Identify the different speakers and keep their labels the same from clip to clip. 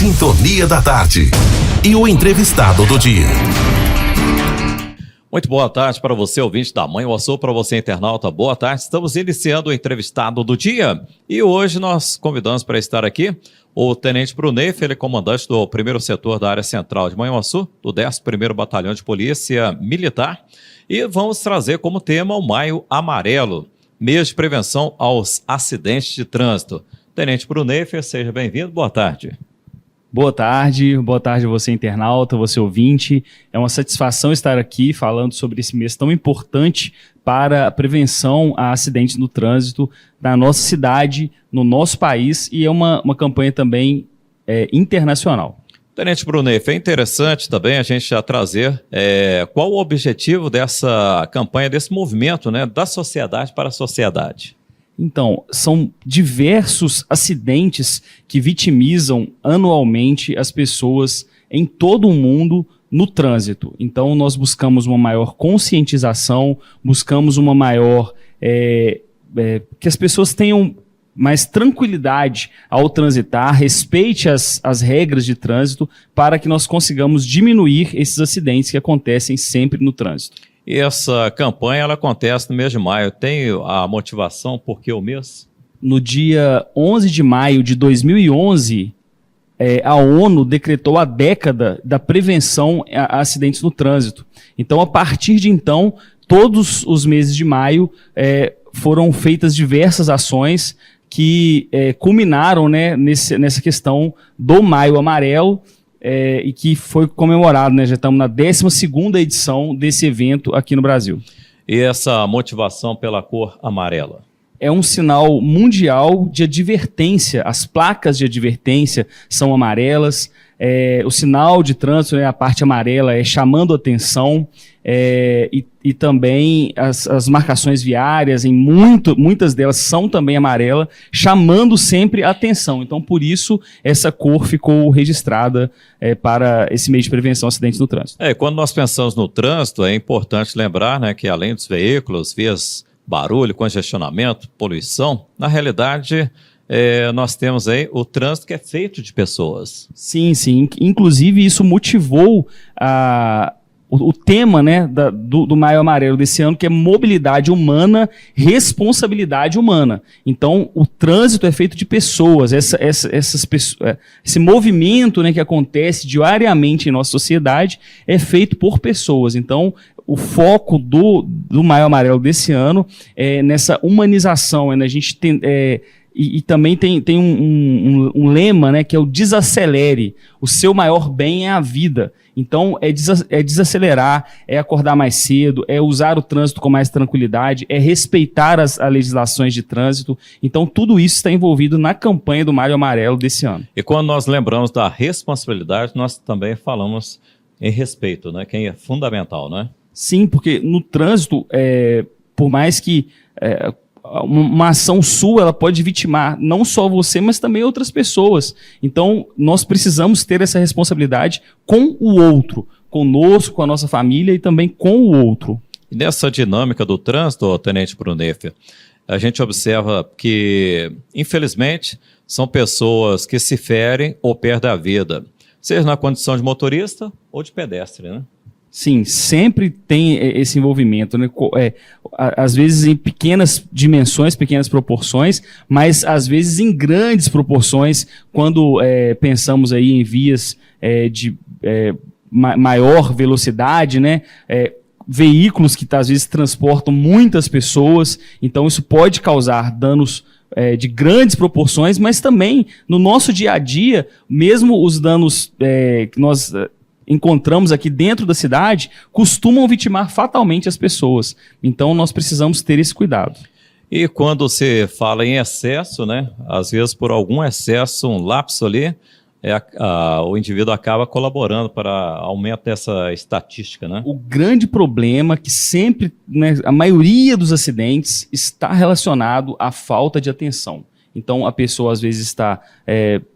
Speaker 1: Sintonia da Tarde. E o entrevistado do dia.
Speaker 2: Muito boa tarde para você, ouvinte da Manhã Açu, para você, internauta. Boa tarde. Estamos iniciando o entrevistado do dia. E hoje nós convidamos para estar aqui o Tenente Bruneif, ele é comandante do 1º setor da área central de Manhã Açu, do 11º Batalhão de Polícia Militar. E vamos trazer como tema o Maio Amarelo, mês de prevenção aos acidentes de trânsito. Tenente Bruneif, seja bem-vindo. Boa tarde.
Speaker 3: Boa tarde você internauta, você ouvinte. É uma satisfação estar aqui falando sobre esse mês tão importante para a prevenção a acidentes no trânsito na nossa cidade, no nosso país, e é uma campanha também internacional.
Speaker 2: Tenente Bruneif, é interessante também a gente já trazer qual o objetivo dessa campanha, desse movimento, né, da sociedade para a sociedade.
Speaker 3: Então, são diversos acidentes que vitimizam anualmente as pessoas em todo o mundo no trânsito. Então, nós buscamos uma maior conscientização, buscamos uma maior... que as pessoas tenham mais tranquilidade ao transitar, respeite as regras de trânsito para que nós consigamos diminuir esses acidentes que acontecem sempre no trânsito.
Speaker 2: E essa campanha ela acontece no mês de maio. Tem a motivação por que o mês?
Speaker 3: No dia 11 de maio de 2011, a ONU decretou a década da prevenção a acidentes no trânsito. Então, a partir de então, todos os meses de maio foram feitas diversas ações que culminaram, né, nessa questão do Maio Amarelo, e que foi comemorado, né? Já estamos na 12ª edição desse evento aqui no Brasil.
Speaker 2: E essa motivação pela cor amarela?
Speaker 3: É um sinal mundial de advertência. As placas de advertência são amarelas. O sinal de trânsito, né, a parte amarela, é chamando atenção. E também as marcações viárias, muitas delas são também amarelas, chamando sempre a atenção. Então, por isso, essa cor ficou registrada para esse mês de prevenção a acidentes no trânsito.
Speaker 2: Quando nós pensamos no trânsito, é importante lembrar, né, que além dos veículos, vias, barulho, congestionamento, poluição, na realidade... nós temos aí o trânsito que é feito de pessoas.
Speaker 3: Sim. Inclusive, isso motivou o tema, né, do Maio Amarelo desse ano, que é mobilidade humana, responsabilidade humana. Então, o trânsito é feito de pessoas. Essas pessoas, esse movimento, né, que acontece diariamente em nossa sociedade é feito por pessoas. Então, o foco do Maio Amarelo desse ano é nessa humanização, a gente tem... E também tem um lema, né, que é o desacelere. O seu maior bem é a vida. Então, é desacelerar, é acordar mais cedo, é usar o trânsito com mais tranquilidade, é respeitar as legislações de trânsito. Então, tudo isso está envolvido na campanha do Maio Amarelo desse ano.
Speaker 2: E quando nós lembramos da responsabilidade, nós também falamos em respeito, né, que é fundamental, né?
Speaker 3: Sim, porque no trânsito, por mais que... uma ação sua, ela pode vitimar não só você, mas também outras pessoas. Então, nós precisamos ter essa responsabilidade com o outro, conosco, com a nossa família e também com o outro.
Speaker 2: E nessa dinâmica do trânsito, Tenente Bruneif, a gente observa que, infelizmente, são pessoas que se ferem ou perdem a vida, seja na condição de motorista ou de pedestre, né?
Speaker 3: Sim, sempre tem esse envolvimento, né? Às vezes em pequenas dimensões, pequenas proporções, mas às vezes em grandes proporções, quando pensamos aí em vias de maior velocidade, né? Veículos que às vezes transportam muitas pessoas, então isso pode causar danos de grandes proporções, mas também no nosso dia a dia, mesmo os danos que nós... encontramos aqui dentro da cidade, costumam vitimar fatalmente as pessoas. Então, nós precisamos ter esse cuidado.
Speaker 2: E quando você fala em excesso, né, às vezes por algum excesso, um lapso ali, o indivíduo acaba colaborando para aumento dessa estatística, né?
Speaker 3: O grande problema é que sempre, né, a maioria dos acidentes está relacionado à falta de atenção. Então, a pessoa às vezes está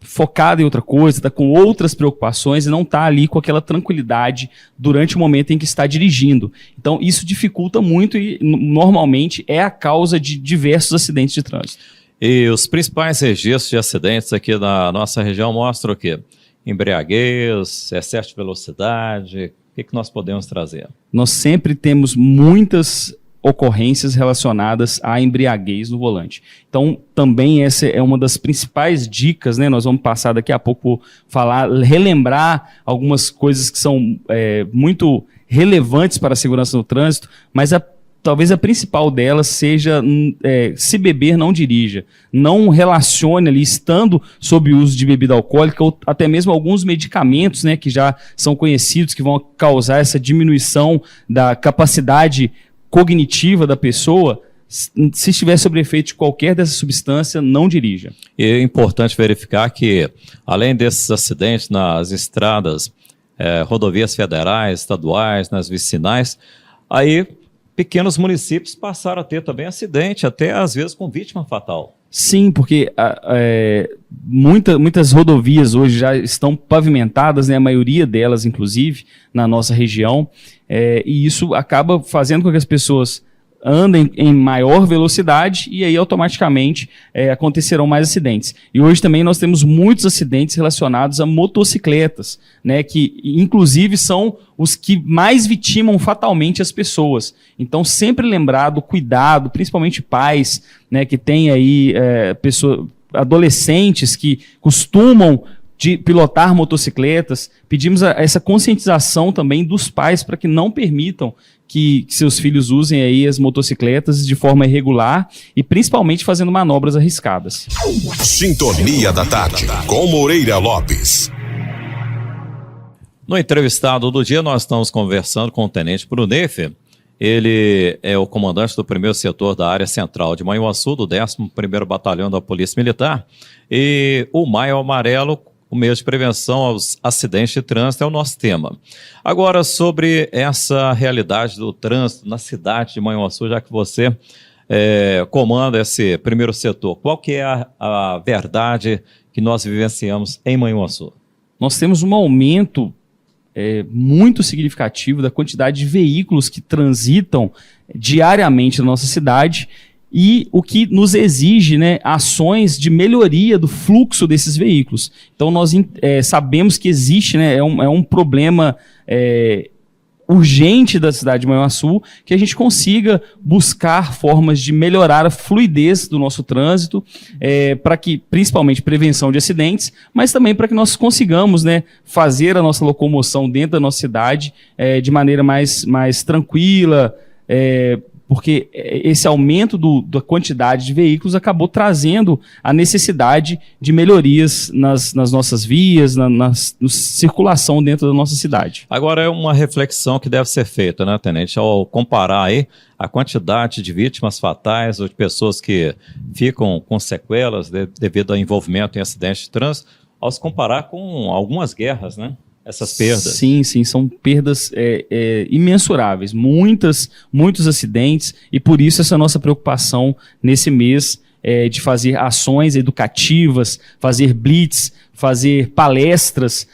Speaker 3: focada em outra coisa, está com outras preocupações e não está ali com aquela tranquilidade durante o momento em que está dirigindo. Então, isso dificulta muito e normalmente é a causa de diversos acidentes de trânsito.
Speaker 2: E os principais registros de acidentes aqui na nossa região mostram o quê? embriaguez, excesso de velocidade? O que nós podemos trazer?
Speaker 3: Nós sempre temos muitas ocorrências relacionadas à embriaguez no volante. Então, também essa é uma das principais dicas, né? Nós vamos passar daqui a pouco por falar, relembrar algumas coisas que são muito relevantes para a segurança no trânsito, mas talvez a principal delas seja se beber, não dirija. Não relacione ali, estando sob o uso de bebida alcoólica ou até mesmo alguns medicamentos, né, que já são conhecidos, que vão causar essa diminuição da capacidade cognitiva da pessoa. Se estiver sob efeito de qualquer dessa substância, não dirija.
Speaker 2: E é importante verificar que, além desses acidentes nas estradas, rodovias federais, estaduais, nas vicinais, aí pequenos municípios passaram a ter também acidente, até às vezes com vítima fatal.
Speaker 3: Sim, porque muitas rodovias hoje já estão pavimentadas, né, a maioria delas, inclusive, na nossa região, e isso acaba fazendo com que as pessoas andem em maior velocidade e aí automaticamente acontecerão mais acidentes. E hoje também nós temos muitos acidentes relacionados a motocicletas, né, que inclusive são os que mais vitimam fatalmente as pessoas. Então sempre lembrar do cuidado, principalmente pais, né, que têm aí adolescentes que costumam de pilotar motocicletas. Pedimos essa conscientização também dos pais para que não permitam que seus filhos usem aí as motocicletas de forma irregular e principalmente fazendo manobras arriscadas.
Speaker 1: Sintonia da Tarde, com Moreira Lopes.
Speaker 2: No entrevistado do dia, nós estamos conversando com o Tenente Bruneff. Ele é o comandante do 1º setor da área central de Manhuaçu, do 11º Batalhão da Polícia Militar. E o Maio Amarelo, o mês de prevenção aos acidentes de trânsito, é o nosso tema. Agora, sobre essa realidade do trânsito na cidade de Manhuaçu, já que você comanda esse 1º setor, qual que é a verdade que nós vivenciamos em Manhuaçu?
Speaker 3: Nós temos um aumento muito significativo da quantidade de veículos que transitam diariamente na nossa cidade, e o que nos exige, né, ações de melhoria do fluxo desses veículos. Então nós sabemos que existe, né, é um problema urgente da cidade de Manhuaçu, que a gente consiga buscar formas de melhorar a fluidez do nosso trânsito, para que, principalmente, prevenção de acidentes, mas também para que nós consigamos, né, fazer a nossa locomoção dentro da nossa cidade de maneira mais tranquila, porque esse aumento da quantidade de veículos acabou trazendo a necessidade de melhorias nas nossas vias, na circulação dentro da nossa cidade.
Speaker 2: Agora é uma reflexão que deve ser feita, né, Tenente, ao comparar aí a quantidade de vítimas fatais ou de pessoas que ficam com sequelas devido ao envolvimento em acidentes de trânsito, ao se comparar com algumas guerras, né? Essas perdas.
Speaker 3: Sim, são perdas imensuráveis, muitos acidentes, e por isso essa nossa preocupação nesse mês de fazer ações educativas, fazer blitz, fazer palestras,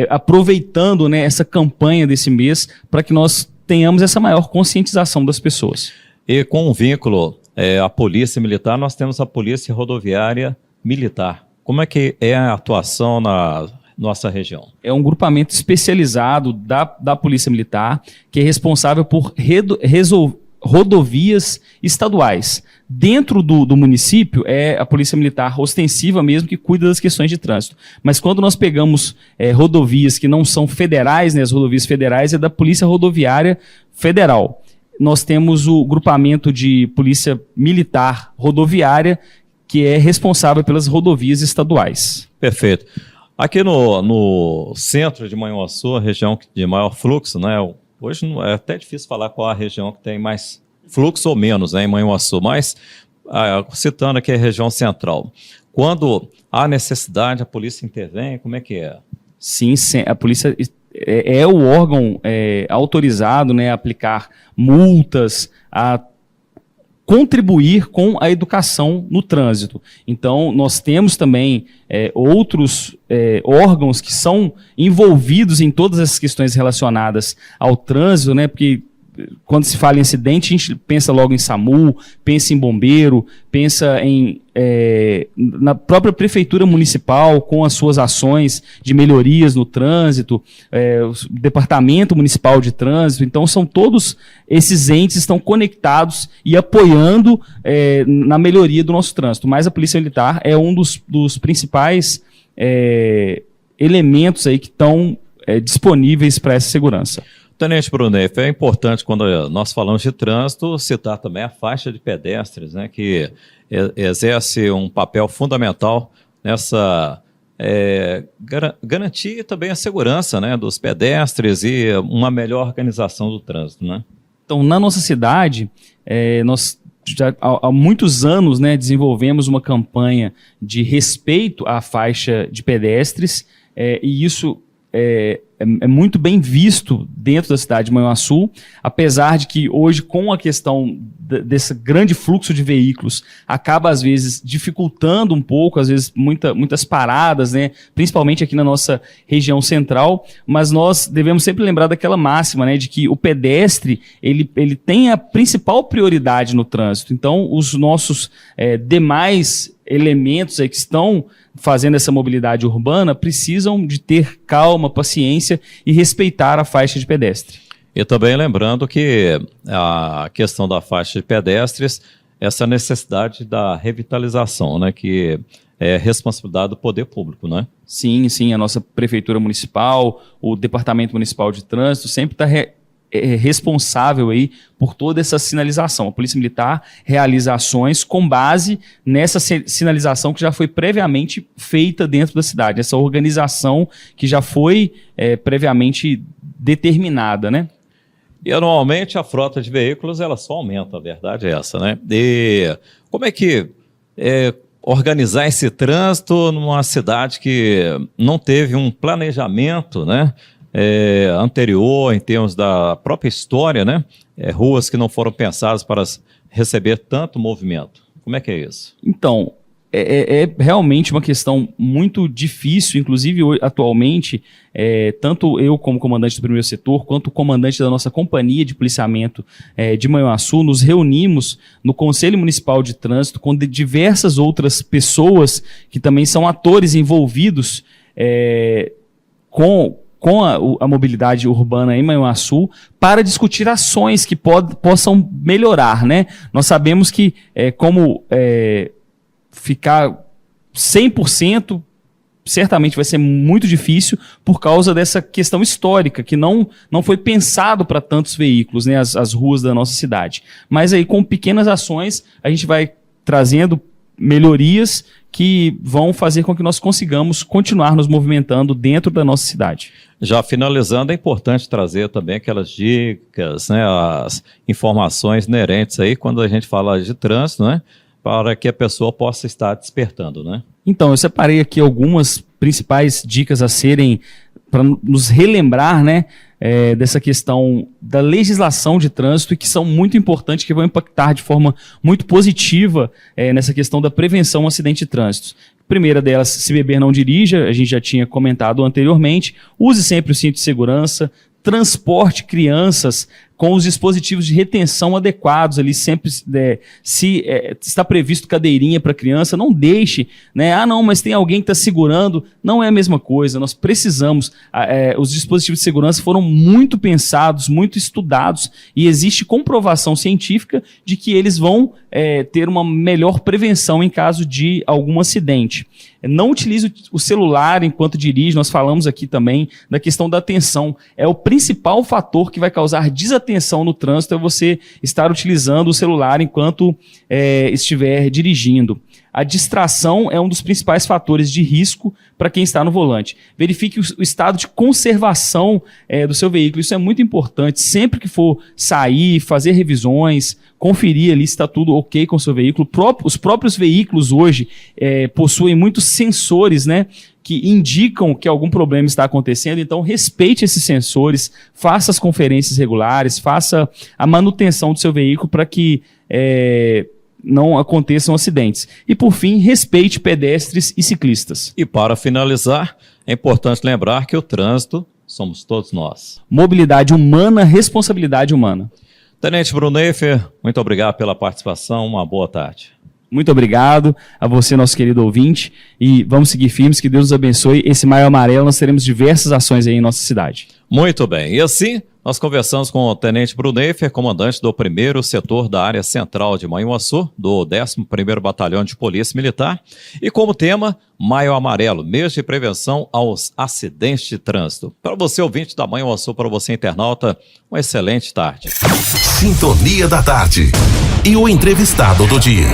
Speaker 3: aproveitando, né, essa campanha desse mês para que nós tenhamos essa maior conscientização das pessoas.
Speaker 2: E com um vínculo à Polícia Militar, nós temos a Polícia Rodoviária Militar. Como é que é a atuação na nossa região?
Speaker 3: É um grupamento especializado da Polícia Militar, que é responsável por rodovias estaduais. Dentro do município é a Polícia Militar ostensiva mesmo, que cuida das questões de trânsito. Mas quando nós pegamos rodovias que não são federais, né, as rodovias federais é da Polícia Rodoviária Federal. Nós temos o grupamento de Polícia Militar Rodoviária, que é responsável pelas rodovias estaduais.
Speaker 2: Perfeito. Aqui no centro de Manhuaçu, a região de maior fluxo, né? Hoje é até difícil falar qual a região que tem mais fluxo ou menos, né, em Manhuaçu, mas citando aqui a região central. Quando há necessidade, a polícia intervém, como é que é?
Speaker 3: Sim, a polícia é o órgão autorizado, né, a aplicar multas, a contribuir com a educação no trânsito. Então, nós temos também outros órgãos que são envolvidos em todas essas questões relacionadas ao trânsito, né? Porque quando se fala em acidente, a gente pensa logo em SAMU, pensa em bombeiro, pensa na própria prefeitura municipal, com as suas ações de melhorias no trânsito, o departamento municipal de trânsito. Então, são todos esses entes estão conectados e apoiando na melhoria do nosso trânsito. Mas a Polícia Militar é um dos principais elementos aí que estão disponíveis para essa segurança.
Speaker 2: Tenente Brunef, é importante, quando nós falamos de trânsito, citar também a faixa de pedestres, né, que exerce um papel fundamental nessa garantir também a segurança, né, dos pedestres e uma melhor organização do trânsito, né?
Speaker 3: Então, na nossa cidade, nós já há muitos anos, né, desenvolvemos uma campanha de respeito à faixa de pedestres, e isso é muito bem visto dentro da cidade de Manhuaçu, apesar de que hoje, com a questão desse grande fluxo de veículos, acaba às vezes dificultando um pouco, às vezes muitas paradas, né, principalmente aqui na nossa região central, mas nós devemos sempre lembrar daquela máxima, né, de que o pedestre ele tem a principal prioridade no trânsito. Então, os nossos demais elementos aí que estão fazendo essa mobilidade urbana precisam de ter calma, paciência e respeitar a faixa de pedestre.
Speaker 2: E também lembrando que a questão da faixa de pedestres, essa necessidade da revitalização, né, que é responsabilidade do poder público, né?
Speaker 3: Sim, a nossa prefeitura municipal, o departamento municipal de trânsito sempre está responsável aí por toda essa sinalização. A Polícia Militar realiza ações com base nessa sinalização que já foi previamente feita dentro da cidade, essa organização que já foi previamente determinada, né?
Speaker 2: E anualmente a frota de veículos ela só aumenta, a verdade é essa, né? E como é que organizar esse trânsito numa cidade que não teve um planejamento, né, anterior, em termos da própria história, né? Ruas que não foram pensadas para receber tanto movimento. Como é que é isso?
Speaker 3: Então, é realmente uma questão muito difícil, inclusive atualmente, tanto eu como comandante do primeiro setor, quanto o comandante da nossa companhia de policiamento de Manhuaçu, nos reunimos no Conselho Municipal de Trânsito com diversas outras pessoas que também são atores envolvidos com a mobilidade urbana em Manhuaçu, para discutir ações que possam melhorar, né? Nós sabemos que ficar 100% certamente vai ser muito difícil por causa dessa questão histórica, que não foi pensado para tantos veículos, né, as ruas da nossa cidade. Mas aí, com pequenas ações, a gente vai trazendo melhorias que vão fazer com que nós consigamos continuar nos movimentando dentro da nossa cidade.
Speaker 2: Já finalizando, é importante trazer também aquelas dicas, né, as informações inerentes aí quando a gente fala de trânsito, né, para que a pessoa possa estar despertando, né?
Speaker 3: Então, eu separei aqui algumas principais dicas a serem, para nos relembrar, né, dessa questão da legislação de trânsito e que são muito importantes, que vão impactar de forma muito positiva nessa questão da prevenção ao acidente de trânsito. Primeira delas, se beber não dirija, a gente já tinha comentado anteriormente, use sempre o cinto de segurança, transporte crianças com os dispositivos de retenção adequados ali, sempre se está previsto cadeirinha para criança, não deixe, né? Ah, não, mas tem alguém que está segurando, não é a mesma coisa, nós precisamos, os dispositivos de segurança foram muito pensados, muito estudados e existe comprovação científica de que eles vão ter uma melhor prevenção em caso de algum acidente. Não utilize o celular enquanto dirige, nós falamos aqui também da questão da atenção, é o principal fator que vai causar desatenção no trânsito, é você estar utilizando o celular enquanto estiver dirigindo. A distração é um dos principais fatores de risco para quem está no volante. Verifique o estado de conservação do seu veículo, isso é muito importante. Sempre que for sair, fazer revisões, conferir ali se está tudo ok com o seu veículo. Os próprios veículos hoje possuem muitos sensores, né, que indicam que algum problema está acontecendo, então respeite esses sensores, faça as conferências regulares, faça a manutenção do seu veículo para que não aconteçam acidentes. E, por fim, respeite pedestres e ciclistas.
Speaker 2: E, para finalizar, é importante lembrar que o trânsito somos todos nós.
Speaker 3: Mobilidade humana, responsabilidade humana.
Speaker 2: Tenente Bruno Neifer, muito obrigado pela participação, uma boa tarde.
Speaker 3: Muito obrigado a você, nosso querido ouvinte, e vamos seguir firmes, que Deus nos abençoe. Esse Maio Amarelo, nós teremos diversas ações aí em nossa cidade.
Speaker 2: Muito bem, e assim nós conversamos com o Tenente Bruno Neifer, comandante do 1º setor da área central de Manhuaçu, do 11º Batalhão de Polícia Militar, e como tema, Maio Amarelo, mês de prevenção aos acidentes de trânsito. Para você, ouvinte da Manhuaçu, para você, internauta, uma excelente tarde.
Speaker 1: Sintonia da Tarde e o entrevistado do dia.